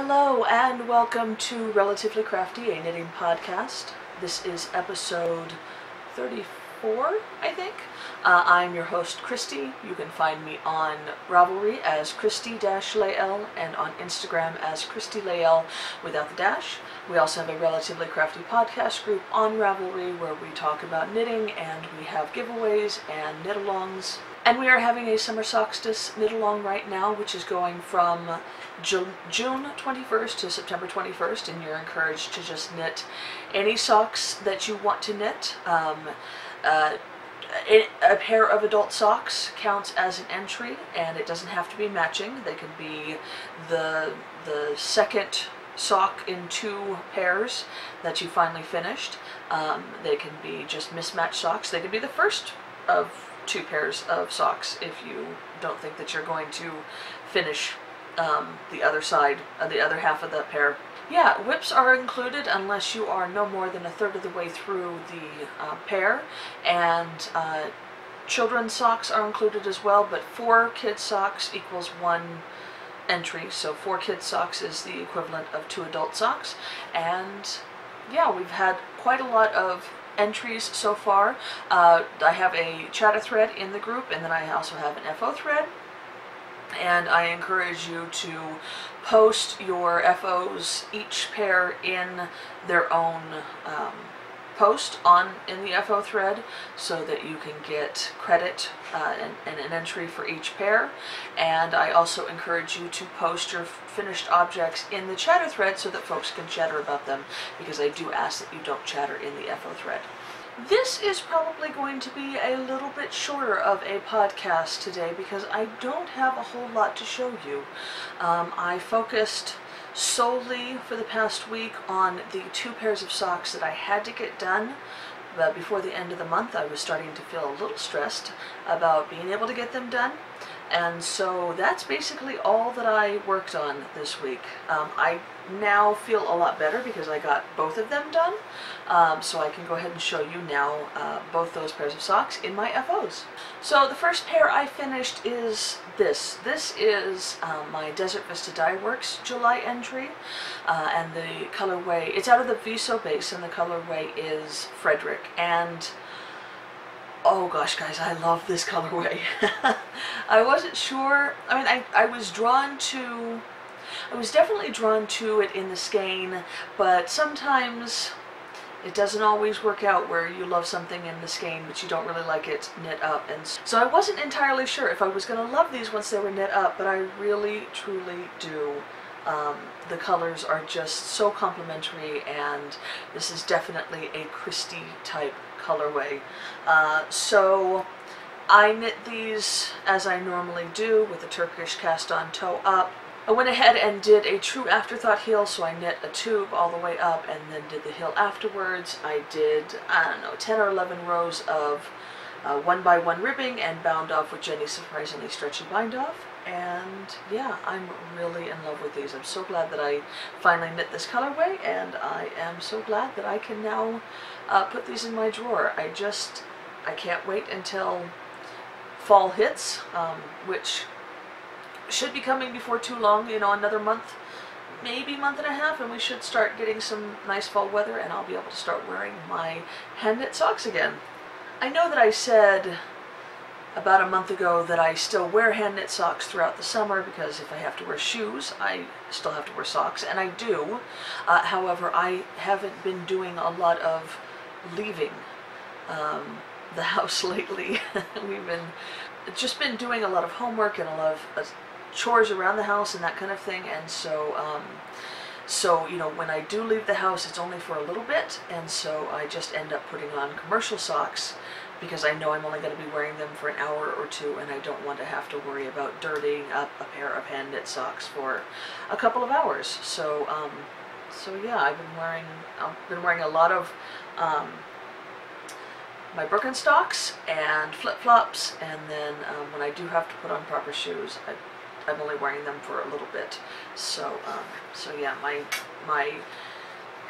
Hello and welcome to Relatively Crafty, a knitting podcast. This is episode 34, I think. I'm your host, Cristi. You can find me on Ravelry as Cristi-Lael and on Instagram as Cristi-Lael without the dash. We also have a Relatively Crafty Podcast group on Ravelry where we talk about knitting and we have giveaways and knit-alongs. And we are having a summer solstice knit-along right now, which is going from June 21st to September 21st, and you're encouraged to just knit any socks that you want to knit. A pair of adult socks counts as an entry, and it doesn't have to be matching. They can be the second sock in two pairs that you finally finished. They can be just mismatched socks. They can be the first of two pairs of socks if you don't think that you're going to finish the other side, the other half of that pair. Yeah, whips are included unless you are no more than a third of the way through the pair, and children's socks are included as well, but 4 kids socks equals 1 entry, so 4 kids socks is the equivalent of 2 adult socks. And yeah, we've had quite a lot of entries so far. I have a chatter thread in the group, and then I also have an FO thread, and I encourage you to post your FOs, each pair in their own post in the FO thread, so that you can get credit and an entry for each pair. And I also encourage you to post your finished objects in the chatter thread so that folks can chatter about them, because I do ask that you don't chatter in the FO thread. This is probably going to be a little bit shorter of a podcast today because I don't have a whole lot to show you. I focused solely for the past week on the 2 pairs of socks that I had to get done. But before the end of the month, I was starting to feel a little stressed about being able to get them done. And so that's basically all that I worked on this week. I now feel a lot better because I got both of them done. So I can go ahead and show you now both those pairs of socks in my FOs. So the first pair I finished is this. This is my Desert Vista Dye Works July entry. And the colorway, it's out of the Viso base, and the colorway is Frederick. And oh gosh, guys, I love this colorway. I wasn't sure. I mean, I was definitely drawn to it in the skein, but sometimes it doesn't always work out where you love something in the skein, but you don't really like it knit up. And so I wasn't entirely sure if I was going to love these once they were knit up, but I really, truly do. The colors are just so complementary, and this is definitely a Cristi type colorway. So I knit these as I normally do, with a Turkish cast on toe up. I went ahead and did a true afterthought heel, so I knit a tube all the way up and then did the heel afterwards. I did, I don't know, 10 or 11 rows of 1x1 ribbing and bound off with Jenny's surprisingly stretchy bind off. And yeah, I'm really in love with these. I'm so glad that I finally knit this colorway, and I am so glad that I can now put these in my drawer. I can't wait until fall hits, which should be coming before too long, you know, another month, maybe month and a half, and we should start getting some nice fall weather, and I'll be able to start wearing my hand knit socks again. I know that I said about a month ago that I still wear hand knit socks throughout the summer, because if I have to wear shoes, I still have to wear socks, and I do. However, I haven't been doing a lot of leaving the house lately. We've just been doing a lot of homework and a lot of chores around the house and that kind of thing, and so you know, when I do leave the house, it's only for a little bit, and so I just end up putting on commercial socks because I know I'm only going to be wearing them for an hour or two, and I don't want to have to worry about dirtying up a pair of hand knit socks for a couple of hours. So yeah, I've been wearing a lot of my Birkenstocks and flip-flops, and then when I do have to put on proper shoes, I'm only wearing them for a little bit. So yeah, my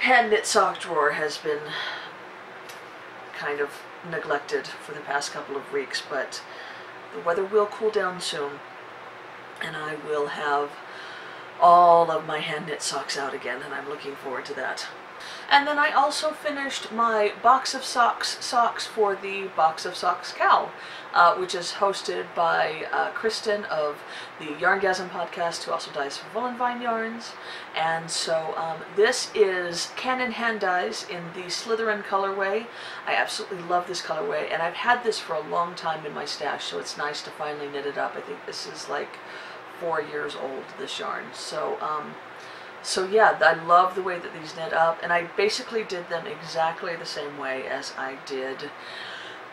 hand knit sock drawer has been kind of neglected for the past couple of weeks, but the weather will cool down soon, and I will have all of my hand knit socks out again, and I'm looking forward to that. And then I also finished my box of socks for the Box of Socks KAL, which is hosted by Kristen of the Yarngasm podcast, who also dyes for Woolen Vine Yarns. And so this is Canon hand dyes in the Slytherin colorway. I absolutely love this colorway, and I've had this for a long time in my stash, so it's nice to finally knit it up. I think this is like 4 years old, this yarn. So yeah, I love the way that these knit up, and I basically did them exactly the same way as I did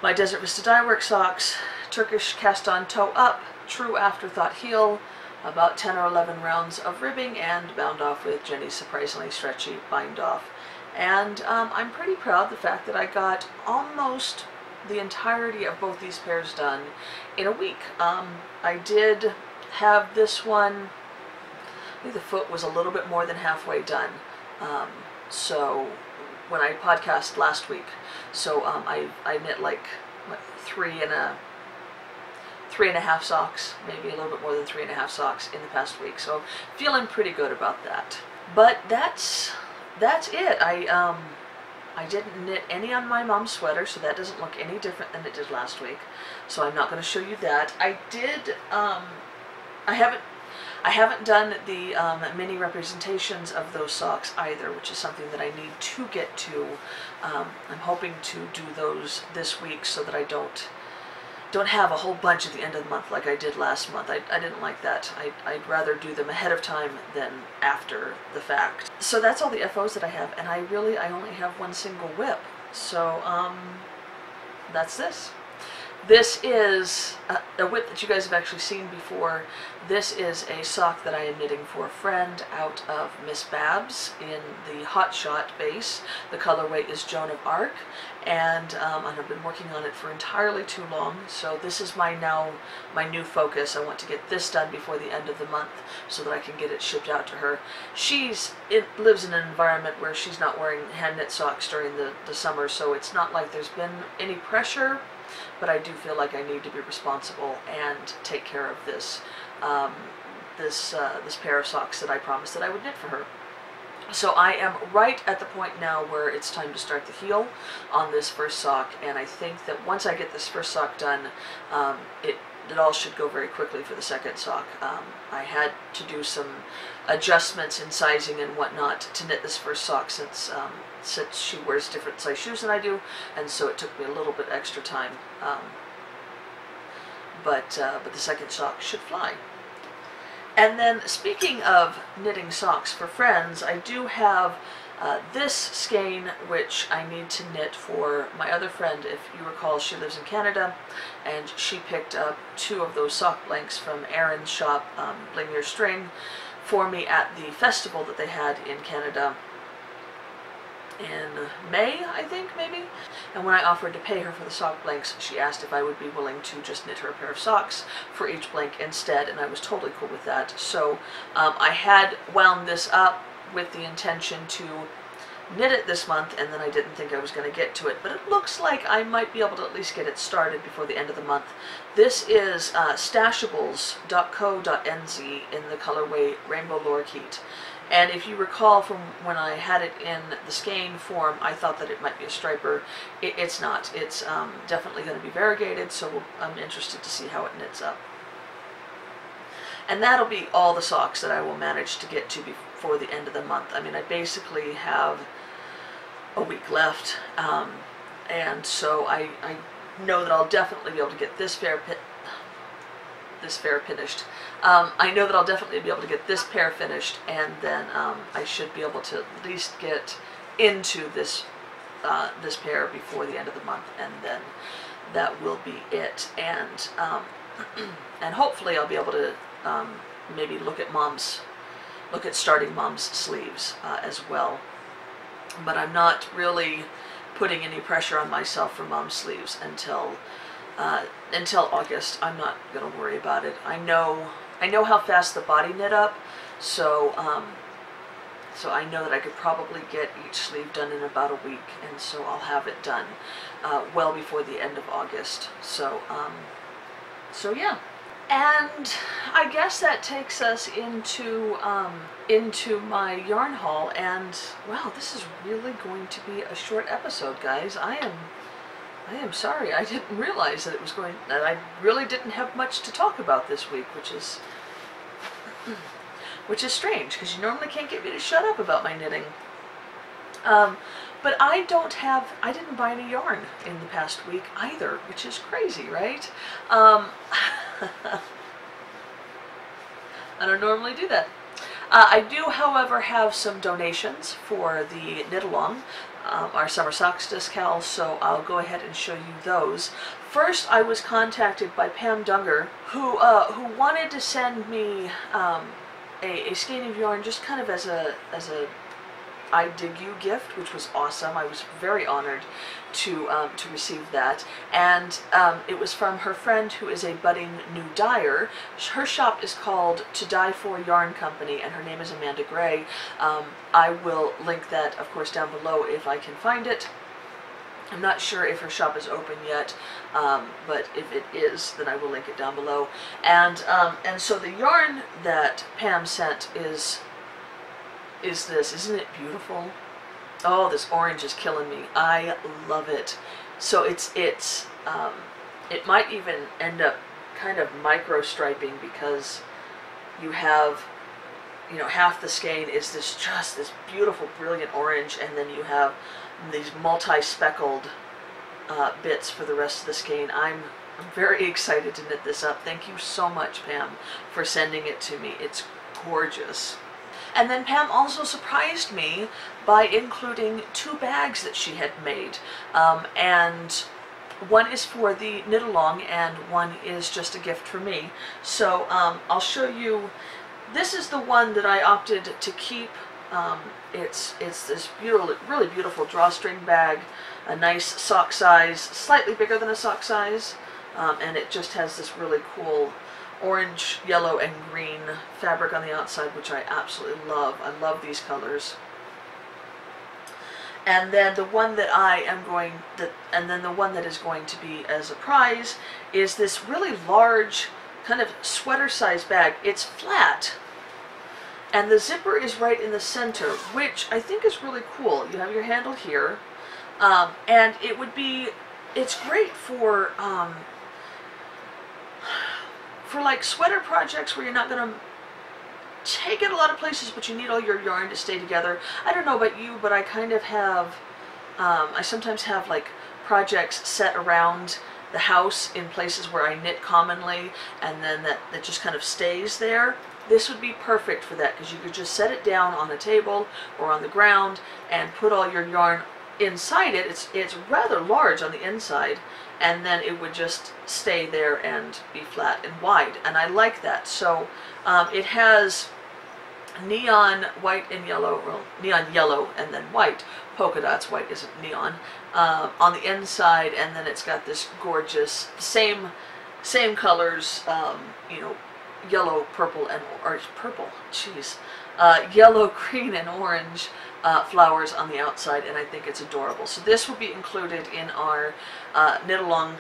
my Desert Vista Dye Work socks. Turkish cast on toe up, true afterthought heel, about 10 or 11 rounds of ribbing, and bound off with Jenny's surprisingly stretchy bind off. And I'm pretty proud of the fact that I got almost the entirety of both these pairs done in a week. I did have this one, I think the foot was a little bit more than halfway done. So when I podcast last week, so I knit like what, three and a half socks, maybe a little bit more than 3.5 socks in the past week. So feeling pretty good about that. But that's it. I didn't knit any on my mom's sweater, so that doesn't look any different than it did last week. So I'm not going to show you that. I did. I haven't done the mini representations of those socks either, which is something that I need to get to. I'm hoping to do those this week so that I don't have a whole bunch at the end of the month like I did last month. I didn't like that. I'd rather do them ahead of time than after the fact. So that's all the FOs that I have, and I only have one single whip. So that's this. This is a whip that you guys have actually seen before. This is a sock that I am knitting for a friend out of Miss Babs in the Hot Shot base. The colorway is Joan of Arc, and I've been working on it for entirely too long, so this is my new focus. I want to get this done before the end of the month so that I can get it shipped out to her. It lives in an environment where she's not wearing hand knit socks during the summer, so it's not like there's been any pressure. But I do feel like I need to be responsible and take care of this this pair of socks that I promised that I would knit for her. So I am right at the point now where it's time to start the heel on this first sock, and I think that once I get this first sock done, it all should go very quickly for the second sock. I had to do some adjustments in sizing and whatnot to knit this first sock since she wears different size shoes than I do, and so it took me a little bit extra time. But the second sock should fly. And then, speaking of knitting socks for friends, I do have this skein, which I need to knit for my other friend. If you recall, she lives in Canada, and she picked up 2 of those sock blanks from Erin's shop, Bling Your String, for me at the festival that they had in Canada in May, I think, maybe. And when I offered to pay her for the sock blanks, she asked if I would be willing to just knit her a pair of socks for each blank instead, and I was totally cool with that. So I had wound this up with the intention to knit it this month, and then I didn't think I was going to get to it, but it looks like I might be able to at least get it started before the end of the month. This is stashables.co.nz in the colorway Rainbow Lorikeet. And if you recall from when I had it in the skein form, I thought that it might be a striper. It's not. It's definitely going to be variegated, so I'm interested to see how it knits up. And that'll be all the socks that I will manage to get to before the end of the month. I mean, I basically have a week left, and so I know that I'll definitely be able to get this fair finished. I know that I'll definitely be able to get this pair finished, and then I should be able to at least get into this this pair before the end of the month, and then that will be it. And and hopefully I'll be able to maybe look at starting Mom's sleeves as well. But I'm not really putting any pressure on myself for Mom's sleeves until August. I'm not going to worry about it. I know how fast the body knit up, so so I know that I could probably get each sleeve done in about a week, and so I'll have it done well before the end of August. So so yeah. And I guess that takes us into my yarn haul, and wow, this is really going to be a short episode, guys. I am sorry. I didn't realize that I really didn't have much to talk about this week, which is strange, because you normally can't get me to shut up about my knitting. But I didn't buy any yarn in the past week either, which is crazy, right? I don't normally do that. I do, however, have some donations for the knit-along, our summer solstice KALs, so I'll go ahead and show you those. First, I was contacted by Pam Dunger, who wanted to send me a skein of yarn, just kind of as a I Dig You gift, which was awesome. I was very honored to receive that, and it was from her friend who is a budding new dyer. Her shop is called To Dye For Yarn Company, and her name is Amanda Gray. I will link that, of course, down below if I can find it. I'm not sure if her shop is open yet, but if it is, then I will link it down below. And so the yarn that Pam sent is this. Isn't it beautiful? Oh, this orange is killing me. I love it. So it might even end up kind of micro striping, because you have, you know, half the skein is this beautiful, brilliant orange, and then you have these multi-speckled bits for the rest of the skein. I'm very excited to knit this up. Thank you so much, Pam, for sending it to me. It's gorgeous. And then Pam also surprised me by including 2 bags that she had made. And one is for the knit-along, and one is just a gift for me. So I'll show you. This is the one that I opted to keep. It's this really beautiful drawstring bag, a nice sock size, slightly bigger than a sock size, and it just has this really cool orange, yellow, and green fabric on the outside, which I absolutely love. I love these colors. And then the one that the one that is going to be as a prize is this really large, kind of sweater-sized bag. It's flat, and the zipper is right in the center, which I think is really cool. You have your handle here, and it's great for like sweater projects where you're not going to take it a lot of places, but you need all your yarn to stay together. I don't know about you, but I kind of have, I sometimes have like projects set around the house in places where I knit commonly, and then that just kind of stays there. This would be perfect for that, because you could just set it down on a table or on the ground and put all your yarn inside it. It's rather large on the inside, and then it would just stay there and be flat and wide, and I like that. So it has neon white and yellow, well, neon yellow and then white, polka dots, white isn't neon, on the inside, and then it's got this gorgeous same colors, you know, yellow, purple, and yellow, green, and orange flowers on the outside, and I think it's adorable. So this will be included in our knit-along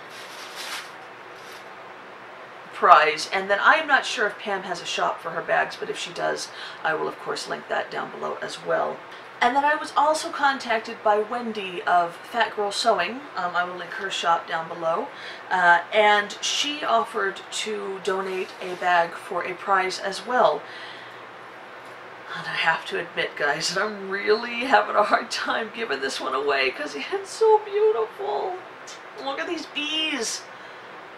prize. And then I am not sure if Pam has a shop for her bags, but if she does, I will of course link that down below as well. And then I was also contacted by Wendy of Fat Girl Sewing. I will link her shop down below. And she offered to donate a bag for a prize as well. And I have to admit, guys, that I'm really having a hard time giving this one away, because it's so beautiful. Look at these bees.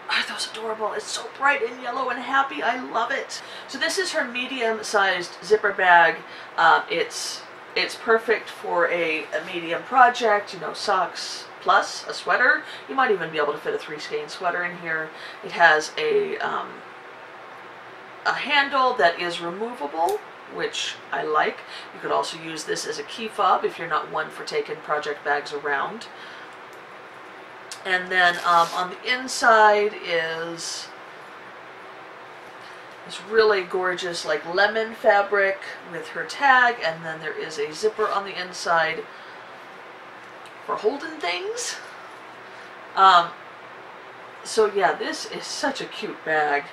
Are those adorable? It's so bright and yellow and happy. I love it. So this is her medium-sized zipper bag. It's perfect for a medium project, you know, socks plus a sweater. You might even be able to fit a 3-skein sweater in here. It has a handle that is removable, which I like. You could also use this as a key fob if you're not one for taking project bags around. And then on the inside is this really gorgeous like lemon fabric with her tag, and then there is a zipper on the inside for holding things. So yeah, this is such a cute bag.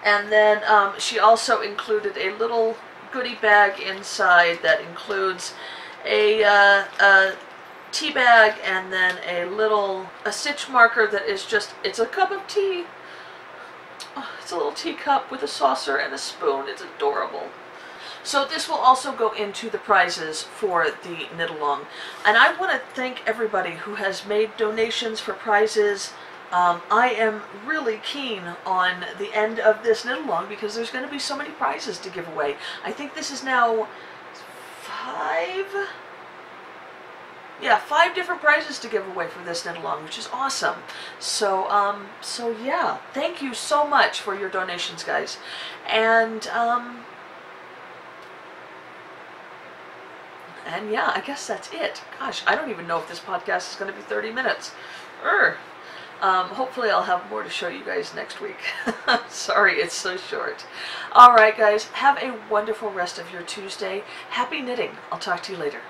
And then she also included a little goodie bag inside that includes a tea bag and then a stitch marker that is just, it's a cup of tea. Oh, it's a little teacup with a saucer and a spoon. It's adorable. So this will also go into the prizes for the knit-along. And I want to thank everybody who has made donations for prizes. I am really keen on the end of this knit-along because there's going to be so many prizes to give away. I think this is now 5 different prizes to give away for this knit-along, which is awesome. So, yeah, thank you so much for your donations, guys. And yeah, I guess that's it. Gosh, I don't even know if this podcast is going to be 30 minutes. Hopefully I'll have more to show you guys next week. Sorry, it's so short. All right, guys, have a wonderful rest of your Tuesday. Happy knitting. I'll talk to you later.